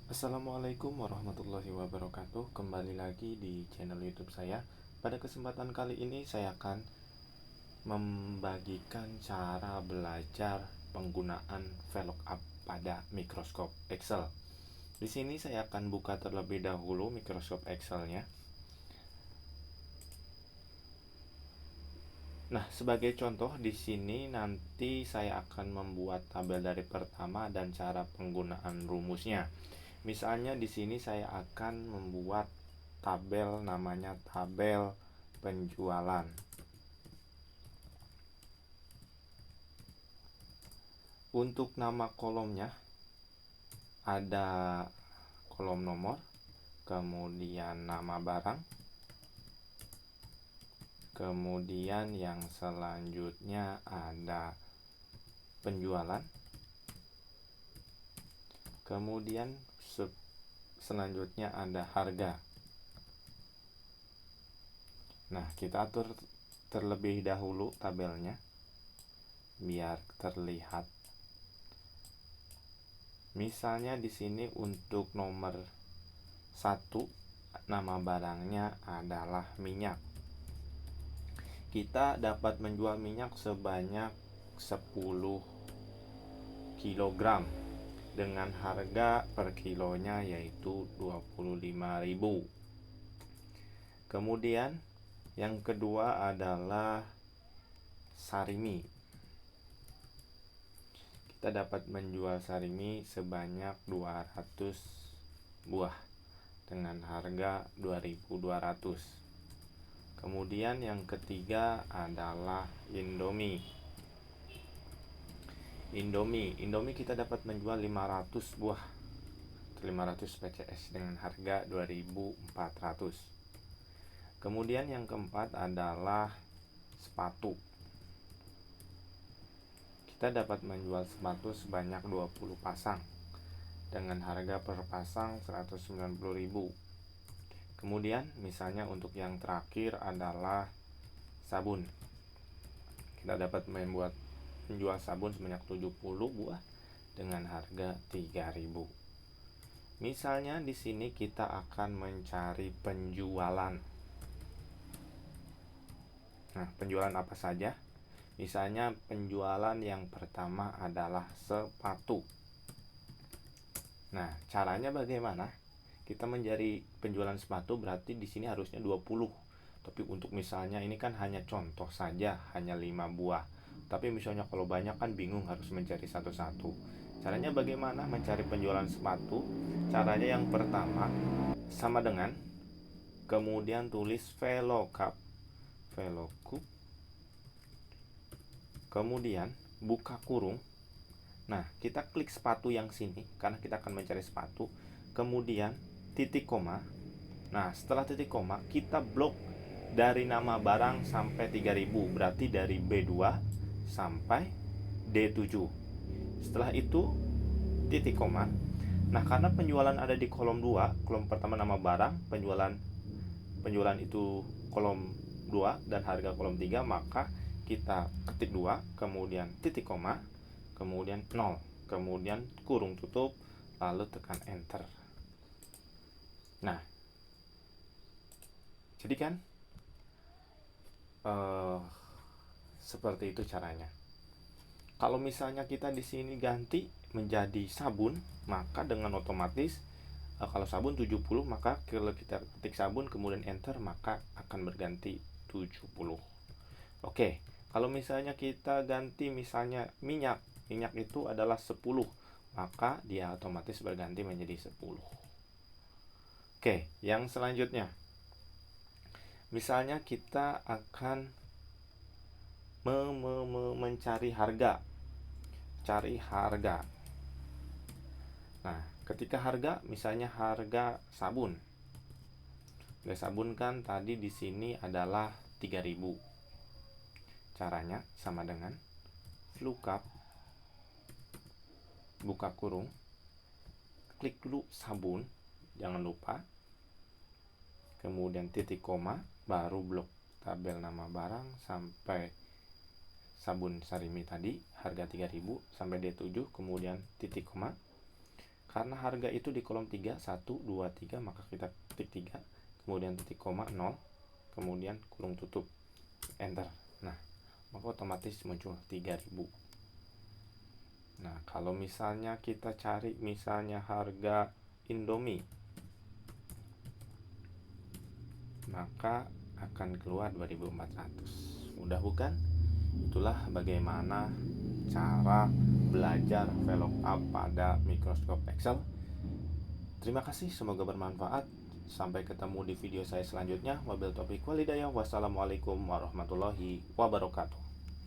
Assalamualaikum warahmatullahi wabarakatuh. Kembali lagi di channel YouTube saya. Pada kesempatan kali ini saya akan membagikan cara belajar penggunaan VLOOKUP pada mikroskop Excel. Di sini saya akan buka terlebih dahulu mikroskop Excel-nya. Nah, sebagai contoh di sini nanti saya akan membuat tabel dari pertama dan cara penggunaan rumusnya. Misalnya di sini saya akan membuat tabel namanya tabel penjualan. Untuk nama kolomnya ada kolom nomor, kemudian nama barang, kemudian yang selanjutnya ada penjualan, kemudian selanjutnya ada harga. Nah, kita atur terlebih dahulu tabelnya biar terlihat. Misalnya di sini untuk nomor 1 nama barangnya adalah minyak. Kita dapat menjual minyak sebanyak 10 kg dengan harga per kilonya yaitu 25.000. Kemudian yang kedua adalah sarimi. Kita dapat menjual sarimi sebanyak 200 buah dengan harga 2.200. Kemudian yang ketiga adalah Indomie. Indomie kita dapat menjual 500 buah, 500 PCS dengan harga 2.400. Kemudian yang keempat adalah sepatu. Kita dapat menjual sepatu sebanyak 20 pasang dengan harga per pasang 190.000. Kemudian misalnya untuk yang terakhir adalah sabun. Kita dapat menjual sabun sebanyak 70 buah dengan harga 3.000. Misalnya di sini kita akan mencari penjualan. Nah, penjualan apa saja? Misalnya penjualan yang pertama adalah sepatu. Nah, caranya bagaimana? Kita mencari penjualan sepatu berarti di sini harusnya 20. Tapi untuk misalnya ini kan hanya contoh saja, hanya 5 buah. Tapi misalnya kalau banyak kan bingung harus mencari satu-satu. Caranya bagaimana mencari penjualan sepatu? Caranya yang pertama sama dengan kemudian tulis VLOOKUP, kemudian buka kurung. Nah, kita klik sepatu yang sini karena kita akan mencari sepatu. Kemudian titik koma. Nah, setelah titik koma kita blok dari nama barang sampai 3.000. Berarti dari B2 sampai D7. Setelah itu titik koma. Nah, karena penjualan ada di kolom 2, kolom pertama nama barang, penjualan itu kolom 2 dan harga kolom 3, maka kita ketik 2, kemudian titik koma, kemudian 0, kemudian kurung tutup, lalu tekan enter. Nah, jadi kan seperti itu caranya. Kalau misalnya kita di sini ganti menjadi sabun, maka dengan otomatis kalau sabun 70, maka kalau kita ketik sabun kemudian enter, maka akan berganti 70. Oke, kalau misalnya kita ganti misalnya minyak itu adalah 10, maka dia otomatis berganti menjadi 10. Oke, yang selanjutnya misalnya kita akan mencari harga. Nah, ketika harga, misalnya harga sabun. Harga sabun kan tadi di sini adalah 3.000. Caranya sama dengan VLOOKUP, buka kurung, klik dulu sabun, jangan lupa. Kemudian titik koma, baru blok tabel nama barang sampai sabun sarimi tadi harga 3.000 sampai D7, kemudian titik koma, Karena harga itu di kolom 3, 1, 2, 3, maka kita ketik 3, kemudian titik koma 0, kemudian kurung tutup, enter. Nah, maka otomatis muncul 3000. Nah, kalau misalnya kita cari misalnya harga Indomie, maka akan keluar 2400. Mudah bukan? Itulah bagaimana cara belajar VLOOKUP pada Microsoft Excel. Terima kasih, semoga bermanfaat. Sampai ketemu di video saya selanjutnya. Wabillahi taufiq walhidayah. Wassalamualaikum warahmatullahi wabarakatuh.